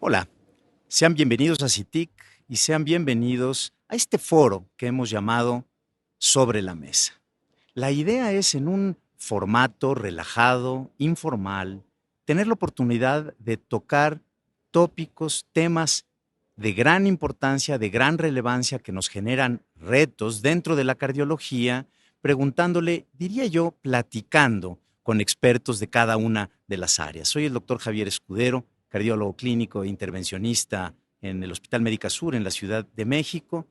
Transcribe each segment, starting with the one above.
Hola, sean bienvenidos a CITIC y sean bienvenidos a este foro que hemos llamado Sobre la Mesa. La idea es, en un formato relajado, informal, tener la oportunidad de tocar tópicos, temas de gran importancia, de gran relevancia, que nos generan retos dentro de la cardiología, preguntándole, diría yo, platicando con expertos de cada una de las áreas. Soy el doctor Javier Escudero, cardiólogo clínico e intervencionista en el Hospital Médica Sur en la Ciudad de México,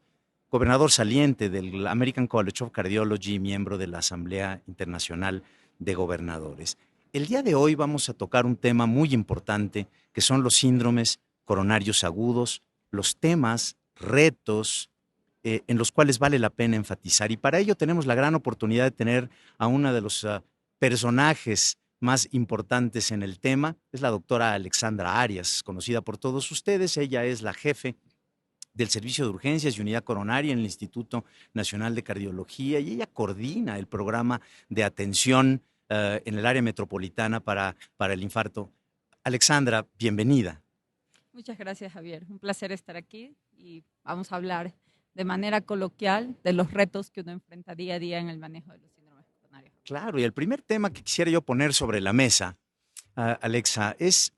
gobernador saliente del American College of Cardiology y miembro de la Asamblea Internacional de Gobernadores. El día de hoy vamos a tocar un tema muy importante, que son los síndromes coronarios agudos, los temas, retos en los cuales vale la pena enfatizar. Y para ello tenemos la gran oportunidad de tener a una de los personajes más importantes en el tema. Es la doctora Alexandra Arias, conocida por todos ustedes. Ella es la jefe del Servicio de Urgencias y Unidad Coronaria en el Instituto Nacional de Cardiología, y ella coordina el programa de atención en el área metropolitana para el infarto. Alexandra, bienvenida. Muchas gracias, Javier. Un placer estar aquí y vamos a hablar de manera coloquial de los retos que uno enfrenta día a día en el manejo de los síndromes coronarios. Claro, y el primer tema que quisiera yo poner sobre la mesa, Alexa, es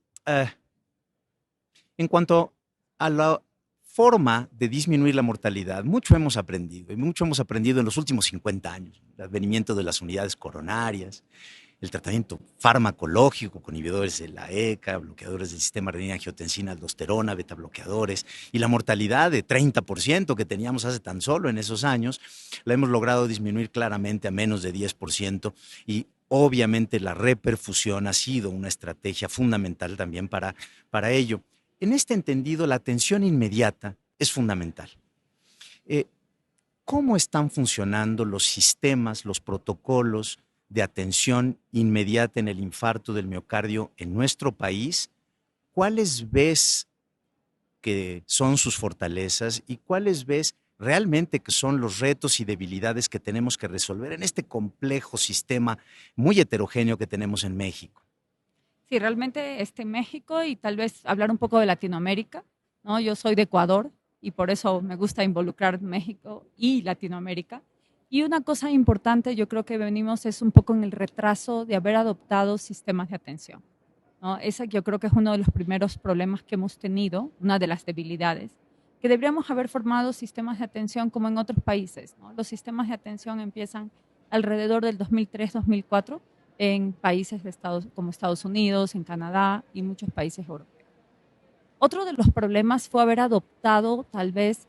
en cuanto a la forma de disminuir la mortalidad. Mucho hemos aprendido, y mucho hemos aprendido en los últimos 50 años. El advenimiento de las unidades coronarias, el tratamiento farmacológico con inhibidores de la ECA, bloqueadores del sistema renina-angiotensina, aldosterona, betabloqueadores, y la mortalidad de 30% que teníamos hace tan solo en esos años, la hemos logrado disminuir claramente a menos de 10%, y obviamente la reperfusión ha sido una estrategia fundamental también para ello. En este entendido, la atención inmediata es fundamental. Eh, ¿Cómo están funcionando los sistemas, los protocolos de atención inmediata en el infarto del miocardio en nuestro país? ¿Cuáles ves que son sus fortalezas y cuáles ves realmente que son los retos y debilidades que tenemos que resolver en este complejo sistema muy heterogéneo que tenemos en México? Sí, realmente en México y tal vez hablar un poco de Latinoamérica, ¿no? Yo soy de Ecuador y por eso me gusta involucrar México y Latinoamérica. Y una cosa importante, yo creo que venimos es un poco en el retraso de haber adoptado sistemas de atención, ¿no? Ese yo creo que es uno de los primeros problemas que hemos tenido, una de las debilidades, que deberíamos haber formado sistemas de atención como en otros países, ¿no? Los sistemas de atención empiezan alrededor del 2003-2004 en países como Estados Unidos, en Canadá y muchos países europeos. Otro de los problemas fue haber adoptado tal vez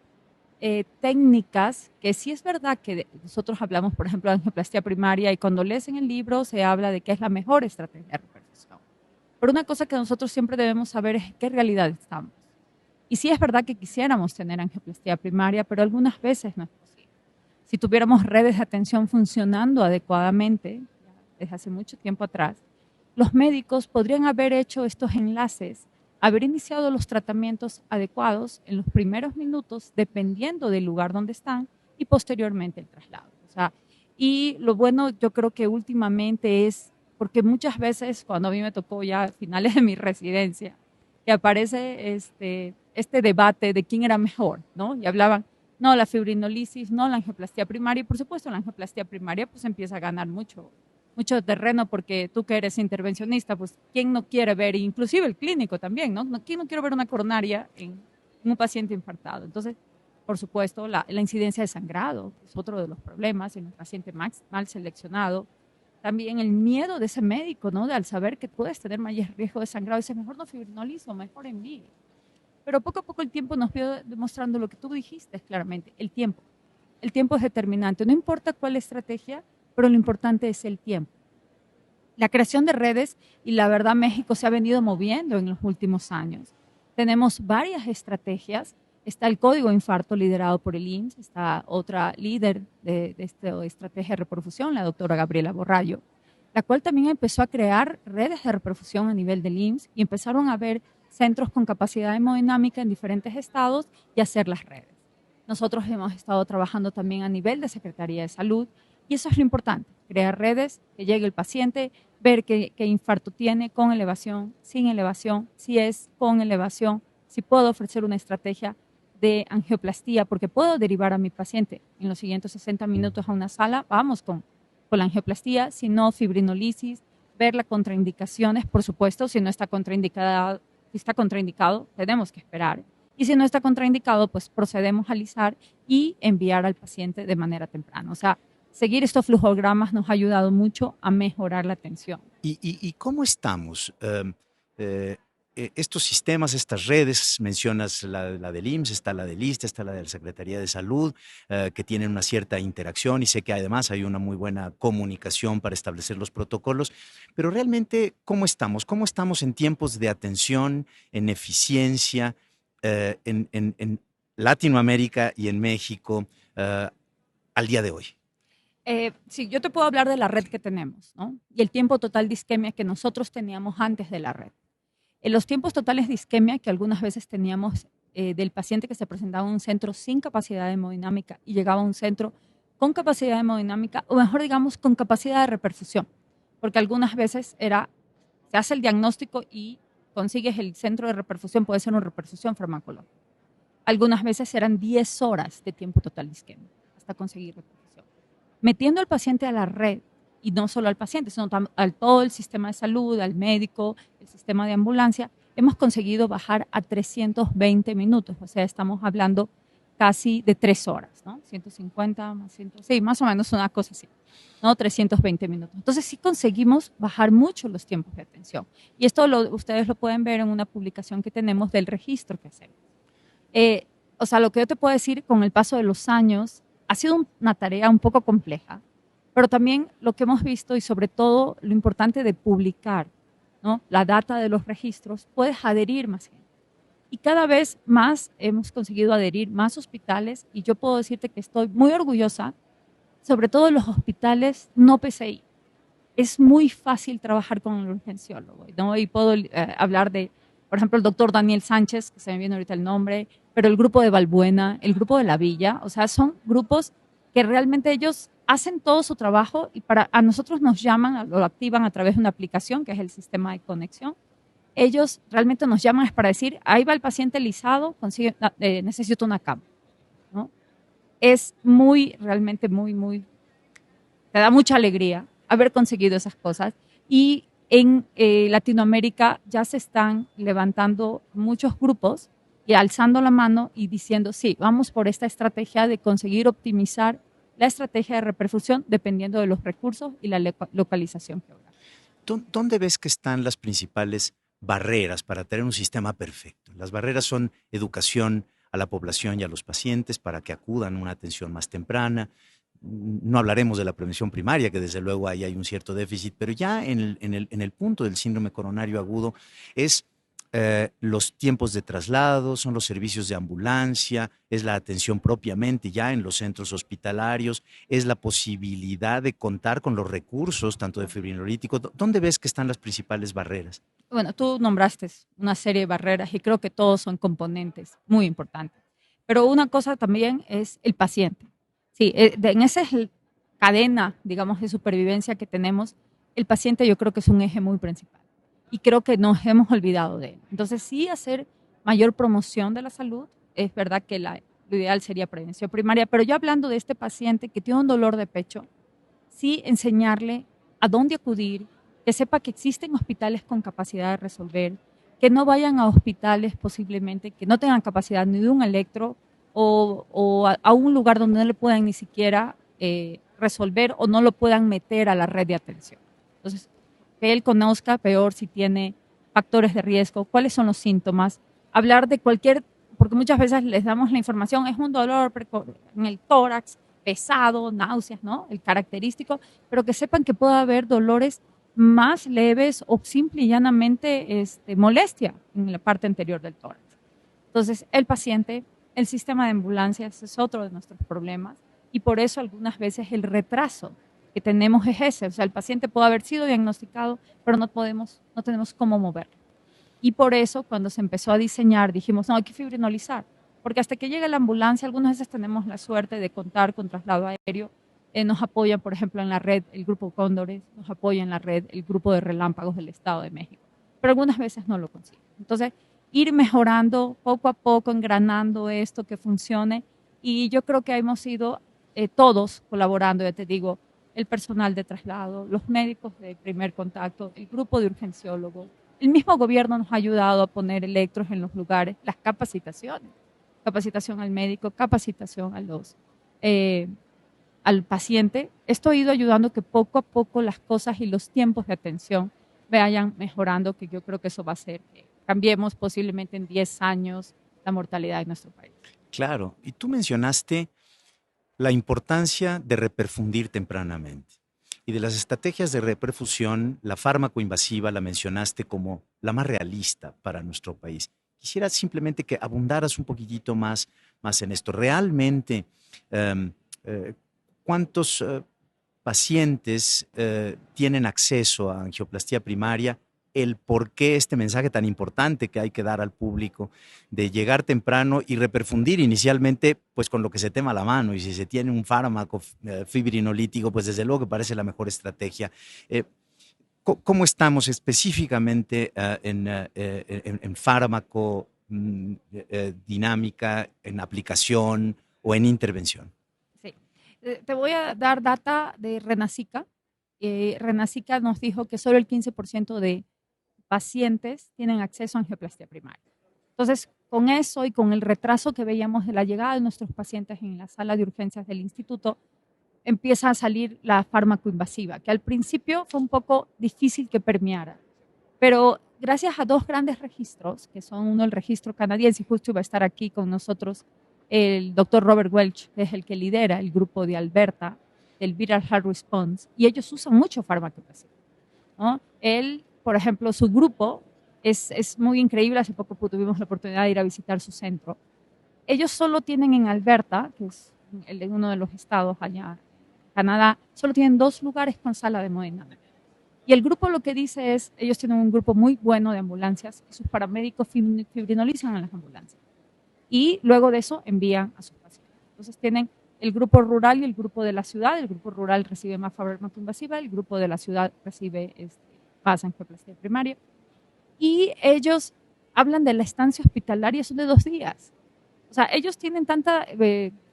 técnicas que sí es verdad que nosotros hablamos, por ejemplo, de angioplastia primaria, y cuando lees en el libro se habla de que es la mejor estrategia de reperfusión. Pero una cosa que nosotros siempre debemos saber es en qué realidad estamos. Y sí es verdad que quisiéramos tener angioplastia primaria, pero algunas veces no es posible. Si tuviéramos redes de atención funcionando adecuadamente, desde hace mucho tiempo atrás, los médicos podrían haber hecho estos enlaces, haber iniciado los tratamientos adecuados en los primeros minutos, dependiendo del lugar donde están, y posteriormente el traslado. O sea, y lo bueno, yo creo que últimamente es, porque muchas veces cuando a mí me tocó ya a finales de mi residencia, que aparece este debate de quién era mejor, ¿no? Y hablaban, no, la fibrinolisis, no, la angioplastia primaria, y por supuesto la angioplastia primaria pues empieza a ganar mucho terreno, porque tú que eres intervencionista, pues quién no quiere ver, inclusive el clínico también, ¿no? ¿Quién no quiere ver una coronaria en un paciente infartado? Entonces, por supuesto, la incidencia de sangrado es otro de los problemas en un paciente mal seleccionado. También el miedo de ese médico, ¿no? De al saber que puedes tener mayor riesgo de sangrado, dice, mejor no fibrinolizo, mejor envíe. Pero poco a poco el tiempo nos vio demostrando lo que tú dijiste claramente, el tiempo. El tiempo es determinante, no importa cuál estrategia, pero lo importante es el tiempo. La creación de redes, y la verdad México se ha venido moviendo en los últimos años. Tenemos varias estrategias. Está el Código Infarto liderado por el IMSS, está otra líder de esta estrategia de reperfusión, la doctora Gabriela Borrallo, la cual también empezó a crear redes de reperfusión a nivel del IMSS, y empezaron a ver centros con capacidad hemodinámica en diferentes estados y hacer las redes. Nosotros hemos estado trabajando también a nivel de Secretaría de Salud, y eso es lo importante, crear redes, que llegue el paciente, ver qué infarto tiene, con elevación, sin elevación, si es con elevación, si puedo ofrecer una estrategia de angioplastía, porque puedo derivar a mi paciente en los siguientes 60 minutos a una sala, vamos con la angioplastía, si no, fibrinolisis, ver las contraindicaciones, por supuesto, si no está contraindicado, si está contraindicado, tenemos que esperar. Y si no está contraindicado, pues procedemos a alisar y enviar al paciente de manera temprana. O sea, seguir estos flujogramas nos ha ayudado mucho a mejorar la atención. ¿Y cómo estamos? Estos sistemas, estas redes, mencionas la del IMSS, está la del ISSSTE, está la de la Secretaría de Salud, que tienen una cierta interacción y sé que además hay una muy buena comunicación para establecer los protocolos, pero realmente, ¿cómo estamos? ¿Cómo estamos en tiempos de atención, en eficiencia, en Latinoamérica y en México al día de hoy? Sí, yo te puedo hablar de la red que tenemos, ¿no? Y el tiempo total de isquemia que nosotros teníamos antes de la red. En los tiempos totales de isquemia que algunas veces teníamos del paciente que se presentaba en un centro sin capacidad de hemodinámica y llegaba a un centro con capacidad de hemodinámica, o mejor digamos, con capacidad de reperfusión, porque algunas veces se hace el diagnóstico y consigues el centro de reperfusión, puede ser una reperfusión farmacológica. Algunas veces eran 10 horas de tiempo total de isquemia hasta conseguir reperfusión. Metiendo al paciente a la red, y no solo al paciente, sino al todo el sistema de salud, al médico, el sistema de ambulancia, hemos conseguido bajar a 320 minutos. O sea, estamos hablando casi de 3 horas, ¿no? 150 más 100, sí, más o menos una cosa así, ¿no? 320 minutos. Entonces sí conseguimos bajar mucho los tiempos de atención. Y esto ustedes lo pueden ver en una publicación que tenemos del registro que hacemos. O sea, lo que yo te puedo decir con el paso de los años, ha sido una tarea un poco compleja, pero también lo que hemos visto y sobre todo lo importante de publicar, ¿no? La data de los registros, puedes adherir más gente. Y cada vez más hemos conseguido adherir más hospitales y yo puedo decirte que estoy muy orgullosa, sobre todo en los hospitales no PCI. Es muy fácil trabajar con el urgenciólogo, ¿no? Y puedo hablar de, por ejemplo, el doctor Daniel Sánchez, que se me viene ahorita el nombre, pero el grupo de Valbuena, el grupo de La Villa, o sea, son grupos que realmente ellos hacen todo su trabajo y a nosotros nos llaman, lo activan a través de una aplicación que es el sistema de conexión. Ellos realmente nos llaman es para decir, ahí va el paciente lisado, necesito una cama, ¿no? Es realmente muy, te da mucha alegría haber conseguido esas cosas. Y en Latinoamérica ya se están levantando muchos grupos y alzando la mano y diciendo, sí, vamos por esta estrategia de conseguir optimizar la estrategia de reperfusión dependiendo de los recursos y la localización geográfica. ¿Dónde ves que están las principales barreras para tener un sistema perfecto? Las barreras son educación a la población y a los pacientes para que acudan a una atención más temprana. No hablaremos de la prevención primaria, que desde luego ahí hay un cierto déficit, pero ya en el punto del síndrome coronario agudo es los tiempos de traslado, son los servicios de ambulancia, es la atención propiamente ya en los centros hospitalarios, es la posibilidad de contar con los recursos, tanto de fibrinolítico. ¿Dónde ves que están las principales barreras? Bueno, tú nombraste una serie de barreras y creo que todos son componentes muy importantes. Pero una cosa también es el paciente. Sí, en esa cadena, digamos, de supervivencia que tenemos, el paciente yo creo que es un eje muy principal. Y creo que nos hemos olvidado de él. Entonces, sí hacer mayor promoción de la salud, es verdad que lo ideal sería prevención primaria, pero yo hablando de este paciente que tiene un dolor de pecho, sí enseñarle a dónde acudir, que sepa que existen hospitales con capacidad de resolver, que no vayan a hospitales posiblemente que no tengan capacidad ni de un electro o a un lugar donde no le puedan ni siquiera resolver o no lo puedan meter a la red de atención. Entonces, que él conozca peor si tiene factores de riesgo, cuáles son los síntomas, hablar de porque muchas veces les damos la información, es un dolor en el tórax, pesado, náuseas, ¿no? El característico, pero que sepan que puede haber dolores más leves o simple y llanamente molestia en la parte anterior del tórax. Entonces, el paciente, el sistema de ambulancias es otro de nuestros problemas y por eso algunas veces el retraso que tenemos es ese. O sea, el paciente puede haber sido diagnosticado, pero no tenemos cómo moverlo. Y por eso, cuando se empezó a diseñar, dijimos, no, hay que fibrinolizar, porque hasta que llegue la ambulancia, algunas veces tenemos la suerte de contar con traslado aéreo. Nos apoya, por ejemplo, en la red el Grupo Cóndores, nos apoya en la red el Grupo de Relámpagos del Estado de México, pero algunas veces no lo consiguen. Entonces, ir mejorando poco a poco, engranando esto que funcione. Y yo creo que hemos ido todos colaborando, ya te digo, el personal de traslado, los médicos de primer contacto, el grupo de urgenciólogos. El mismo gobierno nos ha ayudado a poner electros en los lugares, las capacitaciones, capacitación al médico, capacitación al paciente. Esto ha ido ayudando que poco a poco las cosas y los tiempos de atención vayan mejorando, que yo creo que eso va a hacer que cambiemos posiblemente en 10 años la mortalidad en nuestro país. Claro, y tú mencionaste la importancia de reperfundir tempranamente. Y de las estrategias de reperfusión, la fármaco-invasiva la mencionaste como la más realista para nuestro país. Quisiera simplemente que abundaras un poquitito más en esto. Realmente, um, eh, ¿cuántos pacientes tienen acceso a angioplastía primaria? El por qué este mensaje tan importante que hay que dar al público de llegar temprano y reperfundir inicialmente pues con lo que se tema a la mano, y si se tiene un fármaco fibrinolítico pues desde luego que parece la mejor estrategia. Eh, ¿Cómo estamos específicamente en fármaco, dinámica, en aplicación o en intervención? Sí. Te voy a dar data de Renacica. Renacica nos dijo que solo el 15% de pacientes tienen acceso a angioplastía primaria. Entonces, con eso y con el retraso que veíamos de la llegada de nuestros pacientes en la sala de urgencias del instituto, empieza a salir la fármaco-invasiva, que al principio fue un poco difícil que permeara, pero gracias a dos grandes registros, que son uno el registro canadiense, y justo iba a estar aquí con nosotros el doctor Robert Welch, que es el que lidera el grupo de Alberta, del Viral Heart Response, y ellos usan mucho fármaco-invasivo, ¿no? Él, por ejemplo, su grupo es muy increíble. Hace poco tuvimos la oportunidad de ir a visitar su centro. Ellos solo tienen en Alberta, que es uno de los estados allá en Canadá, solo tienen 2 lugares con sala de hemodinámica. Y el grupo lo que dice es, ellos tienen un grupo muy bueno de ambulancias y sus paramédicos fibrinolizan en las ambulancias. Y luego de eso envían a sus pacientes. Entonces tienen el grupo rural y el grupo de la ciudad. El grupo rural recibe más fármaco-invasiva, el grupo de la ciudad recibe más angioplastía primaria. Y ellos hablan de la estancia hospitalaria, son de 2 días. O sea, ellos tienen tanta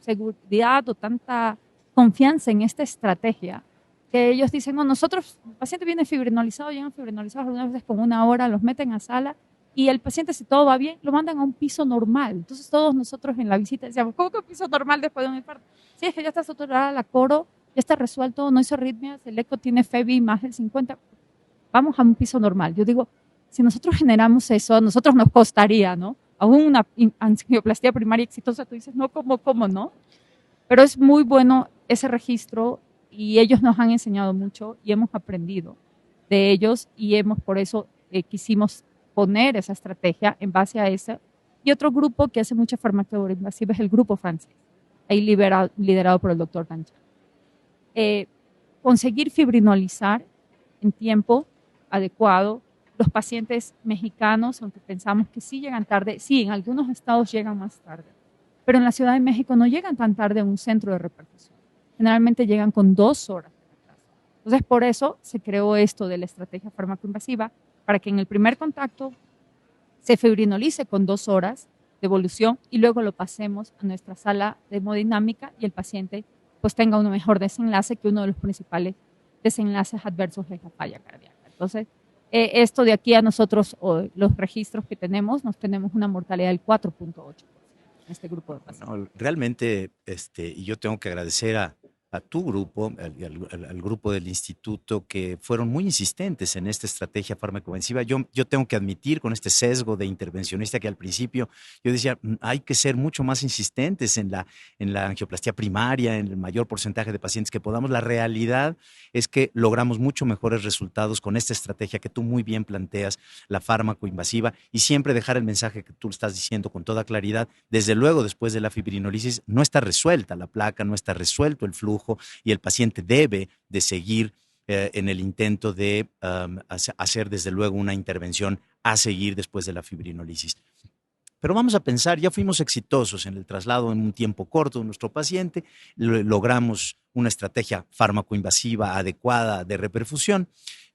seguridad o tanta confianza en esta estrategia que ellos dicen, no, nosotros, el paciente viene fibrinolizado, llegan fibrinolizados algunas veces con 1 hora, los meten a sala y el paciente, si todo va bien, lo mandan a un piso normal. Entonces todos nosotros en la visita decíamos, ¿cómo que un piso normal después de un infarto? Sí, es que ya está saturada la coro, ya está resuelto, no hizo arritmias, el eco tiene FEBI más del 50, vamos a un piso normal. Yo digo, si nosotros generamos eso, a nosotros nos costaría, ¿no? Aún una angioplastía primaria exitosa, tú dices, no, ¿cómo no? Pero es muy bueno ese registro y ellos nos han enseñado mucho y hemos aprendido de ellos y por eso quisimos poner esa estrategia en base a esa. Y otro grupo que hace mucha farmacoinvasiva es el grupo francés, ahí liderado por el doctor Gancha. Conseguir fibrinolizar en tiempo adecuado. Los pacientes mexicanos, aunque pensamos que sí llegan tarde, sí, en algunos estados llegan más tarde, pero en la Ciudad de México no llegan tan tarde a un centro de repercusión. Generalmente llegan con 2 horas de retraso. Entonces, por eso se creó esto de la estrategia farmacoinvasiva, para que en el primer contacto se fibrinolice con 2 horas de evolución y luego lo pasemos a nuestra sala de hemodinámica y el paciente pues tenga un mejor desenlace, que uno de los principales desenlaces adversos es la falla cardíaca. Entonces, esto de aquí a nosotros, los registros que tenemos, nos tenemos una mortalidad del 4.8% en este grupo de pacientes. No, realmente, y yo tengo que agradecer a tu grupo, al grupo del instituto, que fueron muy insistentes en esta estrategia farmacoinvasiva. Yo tengo que admitir, con este sesgo de intervencionista, que al principio yo decía, hay que ser mucho más insistentes en la angioplastía primaria, en el mayor porcentaje de pacientes que podamos. La realidad es que logramos mucho mejores resultados con esta estrategia que tú muy bien planteas, la farmacoinvasiva, y siempre dejar el mensaje que tú estás diciendo con toda claridad. Desde luego, después de la fibrinolisis, no está resuelta la placa, no está resuelto el flujo, y el paciente debe de seguir en el intento de hacer desde luego una intervención a seguir después de la fibrinolisis. Pero vamos a pensar, ya fuimos exitosos en el traslado en un tiempo corto de nuestro paciente, logramos una estrategia farmacoinvasiva adecuada de reperfusión,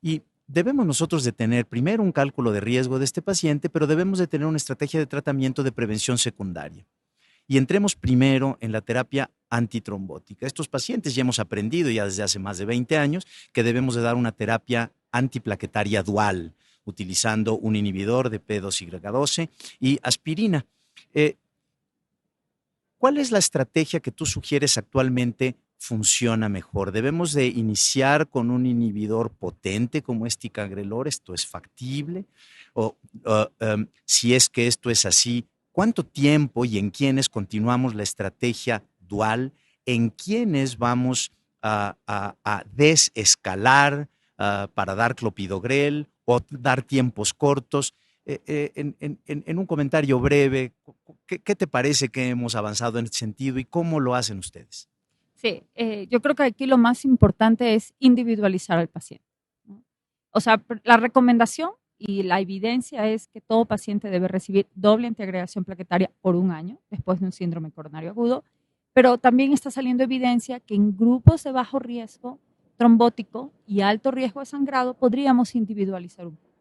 y debemos nosotros de tener primero un cálculo de riesgo de este paciente, pero debemos de tener una estrategia de tratamiento de prevención secundaria. Y entremos primero en la terapia antitrombótica. Estos pacientes ya hemos aprendido ya desde hace más de 20 años que debemos de dar una terapia antiplaquetaria dual, utilizando un inhibidor de P2Y12 y aspirina. ¿Cuál es la estrategia que tú sugieres actualmente funciona mejor? ¿Debemos de iniciar con un inhibidor potente como es ticagrelor? ¿Esto es factible? O si es que esto es así, ¿cuánto tiempo y en quiénes continuamos la estrategia dual? ¿En quiénes vamos a desescalar para dar clopidogrel o dar tiempos cortos? En un comentario breve, ¿qué te parece que hemos avanzado en este sentido y cómo lo hacen ustedes? Sí, yo creo que aquí lo más importante es individualizar al paciente, ¿no? O sea, la recomendación y la evidencia es que todo paciente debe recibir doble antiagregación plaquetaria por un año después de un síndrome coronario agudo, pero también está saliendo evidencia que en grupos de bajo riesgo trombótico y alto riesgo de sangrado podríamos individualizar un poco.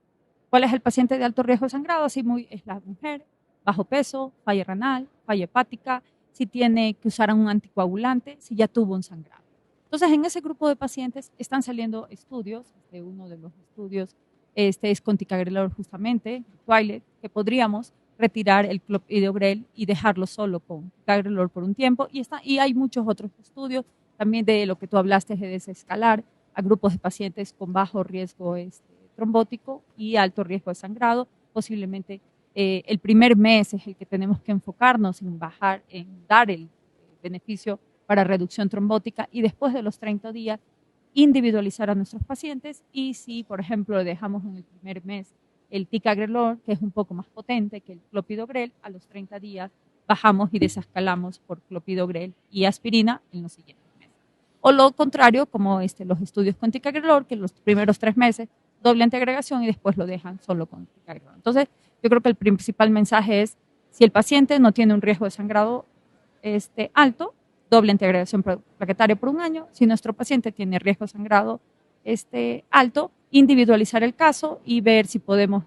¿Cuál es el paciente de alto riesgo de sangrado? Es la mujer, bajo peso, falla renal, falla hepática, si tiene que usar un anticoagulante, si ya tuvo un sangrado. Entonces, en ese grupo de pacientes están saliendo estudios, uno de los estudios es con ticagrelor justamente, Twilight, que podríamos retirar el clopidogrel y dejarlo solo con ticagrelor por un tiempo. Y hay muchos otros estudios también de lo que tú hablaste de desescalar a grupos de pacientes con bajo riesgo trombótico y alto riesgo de sangrado. Posiblemente el primer mes es el que tenemos que enfocarnos en bajar, en dar el beneficio para reducción trombótica y después de los 30 días individualizar a nuestros pacientes y si, por ejemplo, dejamos en el primer mes el ticagrelor, que es un poco más potente que el clopidogrel, a los 30 días bajamos y desescalamos por clopidogrel y aspirina en los siguientes meses. O lo contrario, como los estudios con ticagrelor, que los primeros 3 meses doble antiagregación y después lo dejan solo con ticagrelor. Entonces, yo creo que el principal mensaje es, si el paciente no tiene un riesgo de sangrado alto, doble antiagregación plaquetaria por un año. Si nuestro paciente tiene riesgo de sangrado alto, individualizar el caso y ver si podemos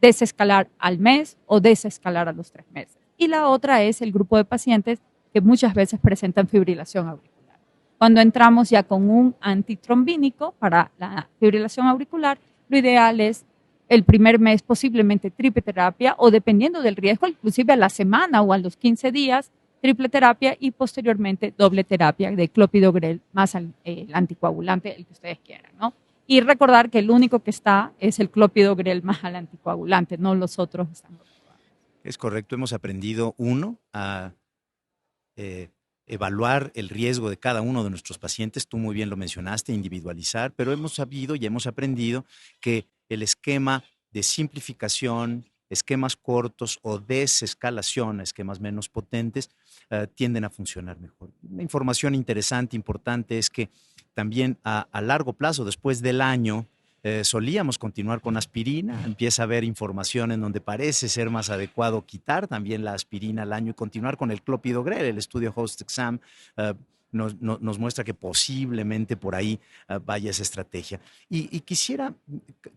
desescalar al mes o desescalar a los 3 meses. Y la otra es el grupo de pacientes que muchas veces presentan fibrilación auricular. Cuando entramos ya con un antitrombínico para la fibrilación auricular, lo ideal es el primer mes posiblemente triple terapia o dependiendo del riesgo, inclusive a la semana o a los 15 días, triple terapia y posteriormente doble terapia de clopidogrel más el anticoagulante, el que ustedes quieran, ¿no? Y recordar que el único que está es el clopidogrel más al anticoagulante, no los otros están. Es correcto, hemos aprendido, a evaluar el riesgo de cada uno de nuestros pacientes, tú muy bien lo mencionaste, individualizar, pero hemos sabido y hemos aprendido que el esquema de simplificación, esquemas cortos o desescalación, esquemas menos potentes, tienden a funcionar mejor. Una información interesante, importante, es que también a largo plazo, después del año, solíamos continuar con aspirina, empieza a haber información en donde parece ser más adecuado quitar también la aspirina al año y continuar con el clopidogrel. El estudio Host Exam nos muestra que posiblemente por ahí vaya esa estrategia. Y quisiera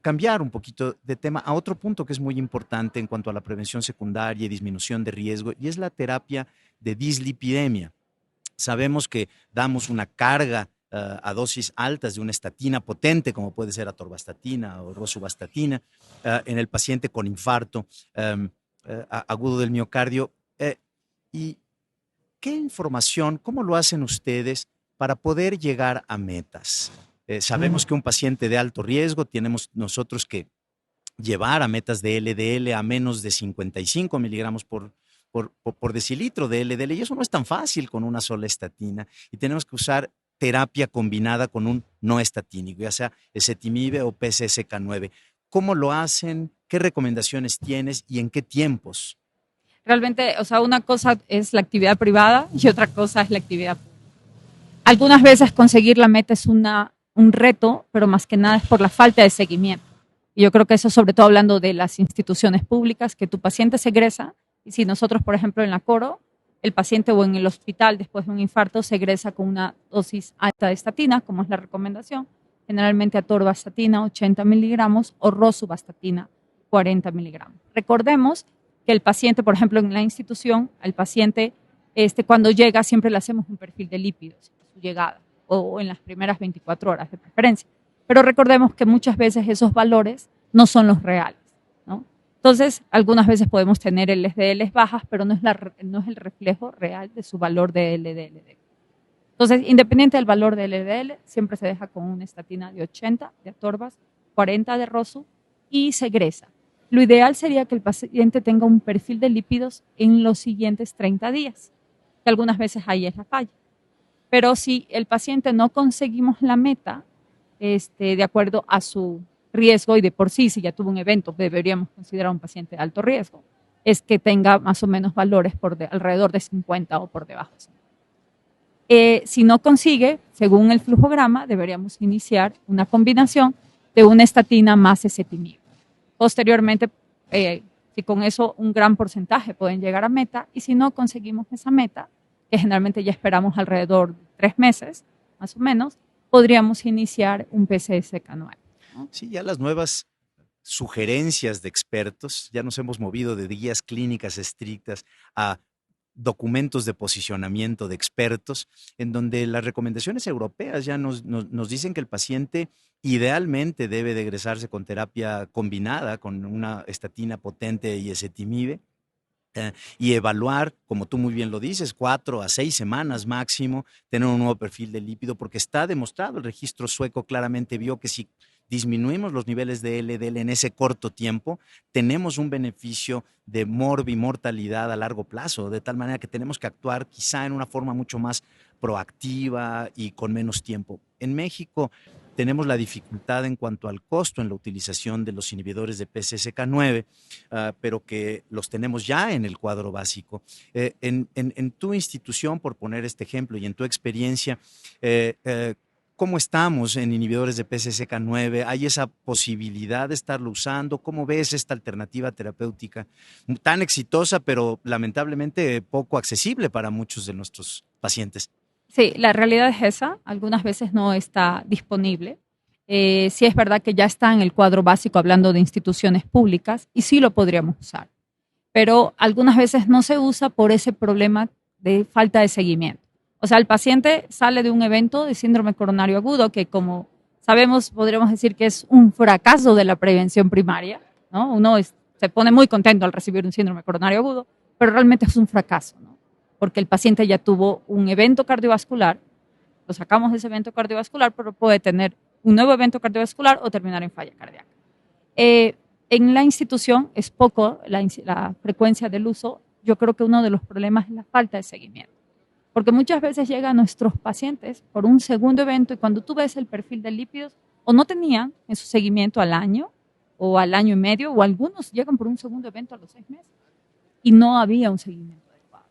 cambiar un poquito de tema a otro punto que es muy importante en cuanto a la prevención secundaria y disminución de riesgo, y es la terapia de dislipidemia. Sabemos que damos una carga a dosis altas de una estatina potente, como puede ser atorvastatina o rosuvastatina, en el paciente con infarto agudo del miocardio. ¿Y qué información, cómo lo hacen ustedes para poder llegar a metas? Sabemos que un paciente de alto riesgo tenemos nosotros que llevar a metas de LDL a menos de 55 miligramos por decilitro de LDL, y eso no es tan fácil con una sola estatina, y tenemos que usar terapia combinada con un no estatínico, ya sea ezetimibe o PCSK9. ¿Cómo lo hacen? ¿Qué recomendaciones tienes y en qué tiempos? Realmente, o sea, una cosa es la actividad privada y otra cosa es la actividad pública. Algunas veces conseguir la meta es un reto, pero más que nada es por la falta de seguimiento. Y yo creo que eso, sobre todo hablando de las instituciones públicas, que tu paciente se egresa, y si nosotros, por ejemplo, en la Coro, el paciente o en el hospital después de un infarto se egresa con una dosis alta de estatina, como es la recomendación, generalmente atorvastatina 80 miligramos o rosuvastatina 40 miligramos. Recordemos que el paciente, por ejemplo, en la institución, al paciente cuando llega siempre le hacemos un perfil de lípidos a su llegada o en las primeras 24 horas de preferencia. Pero recordemos que muchas veces esos valores no son los reales, ¿no? Entonces, algunas veces podemos tener LDLs bajas, pero no es el reflejo real de su valor de LDL. Entonces, independiente del valor de LDL, siempre se deja con una estatina de 80 de atorbas, 40 de rosu y se egresa. Lo ideal sería que el paciente tenga un perfil de lípidos en los siguientes 30 días, que algunas veces ahí es la falla. Pero si el paciente no conseguimos la meta, de acuerdo a su riesgo, y de por sí, si ya tuvo un evento, deberíamos considerar un paciente de alto riesgo, es que tenga más o menos valores alrededor de 50 o por debajo. Si no consigue, según el flujograma, deberíamos iniciar una combinación de una estatina más ezetimibe. Posteriormente, si con eso un gran porcentaje pueden llegar a meta, y si no conseguimos esa meta, que generalmente ya esperamos alrededor de 3 meses, más o menos, podríamos iniciar un PCSK9. ¿No? Sí, ya las nuevas sugerencias de expertos, ya nos hemos movido de guías clínicas estrictas a documentos de posicionamiento de expertos, en donde las recomendaciones europeas ya nos dicen que el paciente idealmente debe de egresarse con terapia combinada, con una estatina potente y ezetimibe, y evaluar, como tú muy bien lo dices, 4 a 6 semanas máximo, tener un nuevo perfil de lípido, porque está demostrado, el registro sueco claramente vio que si disminuimos los niveles de LDL en ese corto tiempo, tenemos un beneficio de mortalidad a largo plazo, de tal manera que tenemos que actuar quizá en una forma mucho más proactiva y con menos tiempo. En México tenemos la dificultad en cuanto al costo en la utilización de los inhibidores de PCSK9, pero que los tenemos ya en el cuadro básico. En tu institución, por poner este ejemplo, y en tu experiencia, ¿cómo estamos en inhibidores de PCSK9? ¿Hay esa posibilidad de estarlo usando? ¿Cómo ves esta alternativa terapéutica tan exitosa, pero lamentablemente poco accesible para muchos de nuestros pacientes? Sí, la realidad es esa. Algunas veces no está disponible. Sí es verdad que ya está en el cuadro básico hablando de instituciones públicas y sí lo podríamos usar. Pero algunas veces no se usa por ese problema de falta de seguimiento. O sea, el paciente sale de un evento de síndrome coronario agudo que, como sabemos, podríamos decir que es un fracaso de la prevención primaria, ¿no? Se pone muy contento al recibir un síndrome coronario agudo, pero realmente es un fracaso, ¿no? Porque el paciente ya tuvo un evento cardiovascular, lo sacamos de ese evento cardiovascular, pero puede tener un nuevo evento cardiovascular o terminar en falla cardíaca. En la institución es poco la frecuencia del uso. Yo creo que uno de los problemas es la falta de seguimiento. Porque muchas veces llegan nuestros pacientes por un segundo evento y cuando tú ves el perfil de lípidos, o no tenían en su seguimiento al año o al año y medio, o algunos llegan por un segundo evento a los 6 meses y no había un seguimiento adecuado.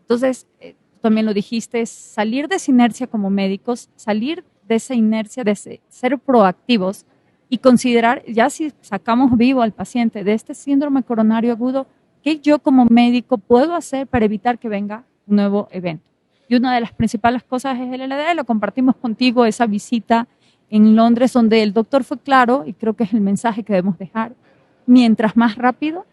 Entonces, tú también lo dijiste, es salir de esa inercia como médicos, salir de esa inercia de ser proactivos y considerar, ya si sacamos vivo al paciente de este síndrome coronario agudo, ¿qué yo como médico puedo hacer para evitar que venga un nuevo evento? Y una de las principales cosas es el LDL. Lo compartimos contigo, esa visita en Londres, donde el doctor fue claro, y creo que es el mensaje que debemos dejar. Mientras más rápido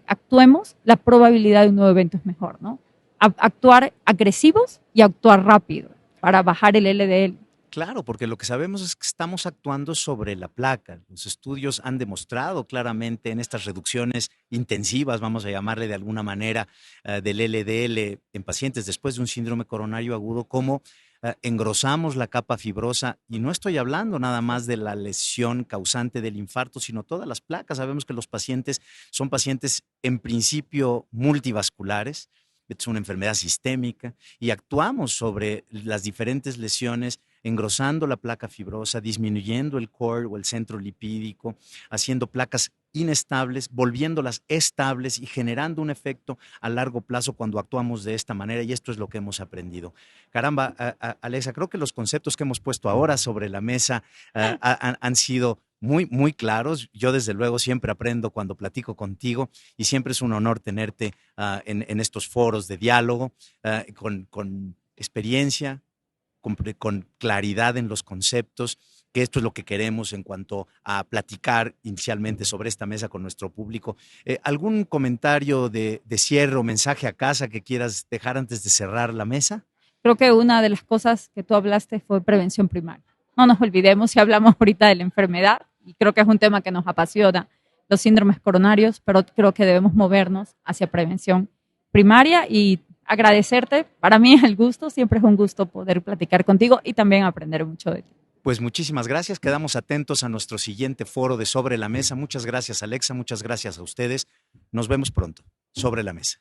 actuemos, la probabilidad de un nuevo evento es mejor, ¿no? Actuar agresivos y actuar rápido para bajar el LDL. Claro, porque lo que sabemos es que estamos actuando sobre la placa. Los estudios han demostrado claramente en estas reducciones intensivas, vamos a llamarle de alguna manera, del LDL en pacientes después de un síndrome coronario agudo, cómo engrosamos la capa fibrosa. Y no estoy hablando nada más de la lesión causante del infarto, sino todas las placas. Sabemos que los pacientes son pacientes en principio multivasculares. Es una enfermedad sistémica y actuamos sobre las diferentes lesiones engrosando la placa fibrosa, disminuyendo el core o el centro lipídico, haciendo placas inestables, volviéndolas estables y generando un efecto a largo plazo cuando actuamos de esta manera, y esto es lo que hemos aprendido. Caramba, Alexa, creo que los conceptos que hemos puesto ahora sobre la mesa han sido muy, muy claros. Yo desde luego siempre aprendo cuando platico contigo y siempre es un honor tenerte en estos foros de diálogo con experiencia, con claridad en los conceptos, que esto es lo que queremos en cuanto a platicar inicialmente sobre esta mesa con nuestro público. ¿Algún comentario de cierre o mensaje a casa que quieras dejar antes de cerrar la mesa? Creo que una de las cosas que tú hablaste fue prevención primaria. No nos olvidemos, si hablamos ahorita de la enfermedad, y creo que es un tema que nos apasiona, los síndromes coronarios, pero creo que debemos movernos hacia prevención primaria y agradecerte. Para mí es el gusto, siempre es un gusto poder platicar contigo y también aprender mucho de ti. Pues muchísimas gracias, quedamos atentos a nuestro siguiente foro de Sobre la Mesa. Muchas gracias, Alexa, muchas gracias a ustedes. Nos vemos pronto, Sobre la Mesa.